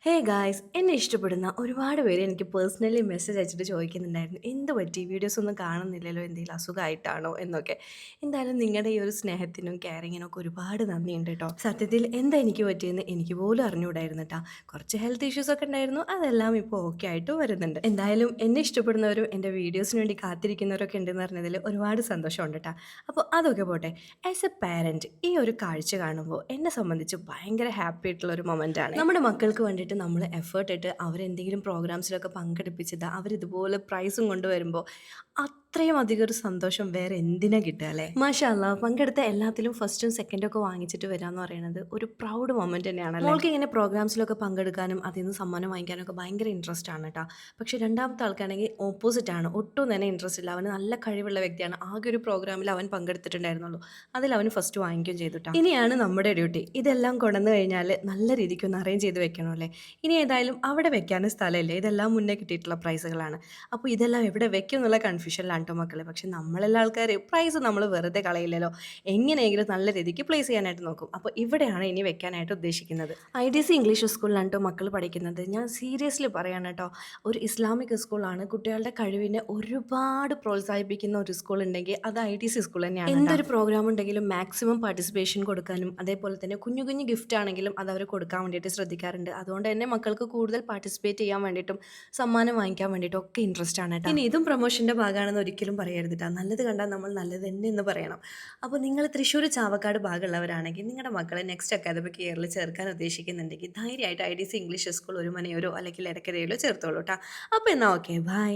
Hey guys എന്നെ ഇഷ്ടപ്പെടുന്ന ഒരുപാട് പേര് എനിക്ക് പേഴ്സണലി മെസ്സേജ് അയച്ചിട്ട് ചോദിക്കുന്നുണ്ടായിരുന്നു എന്ത് പറ്റി വീഡിയോസ് ഒന്നും കാണുന്നില്ലല്ലോ എന്തെങ്കിലും അസുഖമായിട്ടാണോ എന്നൊക്കെ. എന്തായാലും നിങ്ങളുടെ ഈ ഒരു സ്നേഹത്തിനും കെയറിങ്ങിനും ഒക്കെ ഒരുപാട് നന്ദിയുണ്ട് കേട്ടോ. സത്യത്തിൽ എന്താ എനിക്ക് പറ്റിയെന്ന് എനിക്ക് പോലും അറിഞ്ഞുകൂടായിരുന്നു കേട്ടോ. കുറച്ച് ഹെൽത്ത് ഇഷ്യൂസ് ഒക്കെ ഉണ്ടായിരുന്നു, അതെല്ലാം ഇപ്പോൾ ഓക്കെ ആയിട്ട് വരുന്നുണ്ട്. എന്തായാലും എന്നെ ഇഷ്ടപ്പെടുന്നവരും എൻ്റെ വീഡിയോസിന് വേണ്ടി കാത്തിരിക്കുന്നവരൊക്കെ ഉണ്ടെന്ന് പറഞ്ഞതിൽ ഒരുപാട് സന്തോഷമുണ്ട് കേട്ടോ. അപ്പോൾ അതൊക്കെ പോട്ടെ, ആസ് എ പാരൻറ്റ് ഈ ഒരു കാഴ്ച കാണുമ്പോൾ എന്നെ സംബന്ധിച്ച് ഭയങ്കര ഹാപ്പി ആയിട്ടുള്ള ഒരു മൊമെൻ്റ് ആണ്. നമ്മുടെ മക്കൾക്ക് വേണ്ടിയിട്ട് നമ്മൾ എഫേർട്ട് ഇട്ട് അവരെന്തെങ്കിലും പ്രോഗ്രാംസിലൊക്കെ പങ്കെടുപ്പിച്ചത് അവരിതുപോലെ പ്രൈസും കൊണ്ടുവരുമ്പോൾ അത്രയും അധികം ഒരു സന്തോഷം വേറെ എന്തിനാ കിട്ടുക അല്ലേ. മാഷാ അല്ലാ, പങ്കെടുത്ത എല്ലാത്തിലും ഫസ്റ്റും സെക്കൻഡും ഒക്കെ വാങ്ങിച്ചിട്ട് വരിക എന്ന് പറയുന്നത് ഒരു പ്രൗഡ് മൊമെന്റ് തന്നെയാണല്ലോ. മോൾക്ക് ഇങ്ങനെ പ്രോഗ്രാംസിലൊക്കെ പങ്കെടുക്കാനും അതിൽ നിന്ന് സമ്മാനം വാങ്ങിക്കാനും ഒക്കെ ഭയങ്കര ഇൻട്രസ്റ്റ് ആണ് കേട്ടോ. പക്ഷേ രണ്ടാമത്തെ ആൾക്കാണെങ്കിൽ ഓപ്പോസിറ്റ് ആണ്, ഒട്ടും തന്നെ ഇൻട്രസ്റ്റ് ഇല്ല. അവന് നല്ല കഴിവുള്ള വ്യക്തിയാണ്, ആകെ ഒരു പ്രോഗ്രാമിൽ അവൻ പങ്കെടുത്തിട്ടുണ്ടായിരുന്നുള്ളൂ, അതിൽ അവന് ഫസ്റ്റ് വാങ്ങിക്കുകയും ചെയ്തു ട്ടോ. ഇനിയാണ് നമ്മുടെ ഡ്യൂട്ടി, ഇതെല്ലാം കൊണ്ടുവന്ന് കഴിഞ്ഞാൽ നല്ല രീതിക്ക് ഒന്ന് അറേഞ്ച് ചെയ്ത് വെക്കണം അല്ലേ. ഇനി ഏതായാലും അവിടെ വെക്കാനും സ്ഥലമില്ല, ഇതെല്ലാം മുന്നേ കിട്ടിയിട്ടുള്ള പ്രൈസുകളാണ്. അപ്പോൾ ഇതെല്ലാം എവിടെ വെക്കും എന്നുള്ള കൺഫ്യൂഷനിലാണ് കേട്ടോ മക്കളെ. പക്ഷെ നമ്മളെല്ലാ ആൾക്കാർ പ്രൈസ് നമ്മൾ വെറുതെ കളയില്ലല്ലോ, എങ്ങനെയെങ്കിലും നല്ല രീതിക്ക് പ്ലേസ് ചെയ്യാനായിട്ട് നോക്കും. അപ്പോൾ ഇവിടെയാണ് ഇനി വെക്കാനായിട്ട് ഉദ്ദേശിക്കുന്നത്. IDC ഇംഗ്ലീഷ് സ്കൂളിലാണ് കേട്ടോ മക്കൾ പഠിക്കുന്നത്. ഞാൻ സീരിയസ്ലി പറയാണ് കേട്ടോ, ഒരു ഇസ്ലാമിക് സ്കൂളാണ്. കുട്ടികളുടെ കഴിവിനെ ഒരുപാട് പ്രോത്സാഹിപ്പിക്കുന്ന ഒരു സ്കൂൾ ഉണ്ടെങ്കിൽ അത് IDC സ്കൂൾ തന്നെയാണ്. എന്തൊരു പ്രോഗ്രാം ഉണ്ടെങ്കിലും മാക്സിമം പാർട്ടിസിപ്പേഷൻ കൊടുക്കാനും അതേപോലെ തന്നെ കുഞ്ഞു കുഞ്ഞു ഗിഫ്റ്റ് ആണെങ്കിലും അത് അവർ കൊടുക്കാൻ വേണ്ടിയിട്ട് ശ്രദ്ധിക്കാറുണ്ട്. അതുകൊണ്ട് തന്നെ മക്കൾക്ക് കൂടുതൽ പാർട്ടിസിപ്പേറ്റ് ചെയ്യാൻ വേണ്ടിയിട്ടും സമ്മാനം വാങ്ങിക്കാൻ വേണ്ടിയിട്ടും ഒക്കെ ഇൻട്രസ്റ്റ് ആണ് കേട്ടോ. ഇനി ഇതും പ്രൊമോഷൻ്റെ ഭാഗമാണെന്ന് ഒരിക്കലും പറയരുത് കേട്ടോ. നല്ലത് കണ്ടാൽ നമ്മൾ നല്ലത് തന്നെ എന്ന് പറയണം. അപ്പോൾ നിങ്ങൾ തൃശ്ശൂർ ചാവക്കാട് ഭാഗമുള്ളവരാണെങ്കിൽ നിങ്ങളുടെ മക്കളെ നെക്സ്റ്റ് അക്കാദമിക് ഇയറിൽ ചേർക്കാൻ ഉദ്ദേശിക്കുന്നുണ്ടെങ്കിൽ ധൈര്യമായിട്ട് IDC ഇംഗ്ലീഷ് സ്കൂൾ ഒരു മനയൂരോ അല്ലെങ്കിൽ ഇടക്കരയിലോ ചേർത്തോളൂ കേട്ടോ. അപ്പോൾ എന്നാൽ ഓക്കെ, ബൈ.